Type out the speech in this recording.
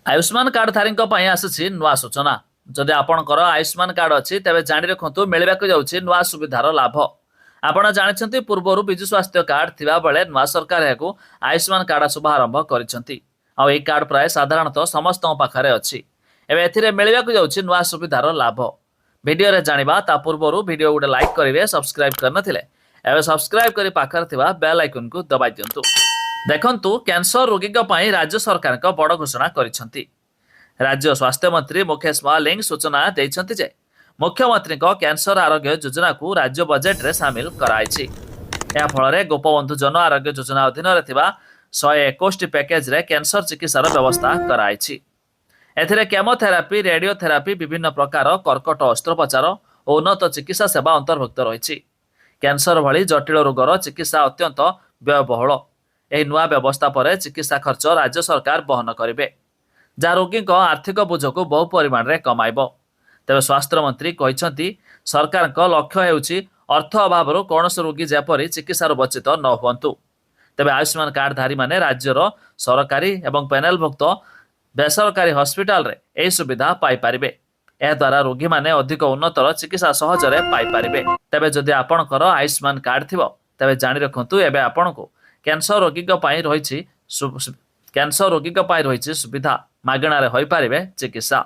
Ayushman card धारी आसी नुआ सूचना। जदि आपणकर आयुष्मान कार्ड अच्छी तेज जाणी रखु मिलवाक जाऊँगी नुआ सुविधार लाभ। आपण जानते पूर्वर विजु स्वास्थ्य कार्ड थिबा बेले नुआ सरकार यह आयुष्मान कार्ड शुभारंभ कर कार्ड प्राय साधारणतः समस्त पाखे अच्छी। एवं मिलवाक जाऊँगी नुआ सुविधार लाभ। भिडियो जाना ता पूर्व भिडियो गोटे लाइक करेंगे, सब्सक्राइब करनथिले एवं सब्सक्राइब कर पाखर थिबा बेल आइकन को दबाई दियंतु। देखंतु कैंसर रोगी राज्य सरकार बड़ घोषणा करिसेंती। राज्य स्वास्थ्य मंत्री मुकेश महालिंग सूचना देइछंती जे मुख्यमंत्री कैंसर आरोग्य योजना को राज्य बजेट रे शामिल कराइछि। या फल गोपबंधु जन आरोग्य योजना अधीन 121 पैकेज रे कैंसर चिकित्सार व्यवस्था कराइछि। एथिरे केमोथेरापी, रेडियोथेरापी, विभिन्न प्रकार कर्कट अस्त्रोपचार और उन्नत चिकित्सा सेवा अंतर्भुक्त रही। कैंसर भली जटिल रोगर चिकित्सा अत्यंत व्ययबहुल। यह नुआ व्यवस्था पर चिकित्सा खर्च राज्य सरकार बहन करेंगे, जहाँ रोगी आर्थिक बोझ को बहु परिमाण में कमाइब। तेरे स्वास्थ्य मंत्री कहते सरकार लक्ष्य होउछि अर्थ अभाव कौन रोगी जेपरी चिकित्सार वंचित न हुंतु। तेरे आयुष्मान कार्डधारी माने राज्यर सरकारी और पैनेलभुक्त बेसरकारी हस्पिटाल रे यह सुविधा पाइपर। यह द्वारा रोगी माने अधिक उन्नतर चिकित्सा सहजरे पाइपर। तेरे जदि आपणकर आयुष्मान कार्ड थिबो तेबे जानि रखंतु एबे आपणको कैंसर रोगी रही सुविधा मागणार हो पारे चिकित्सा।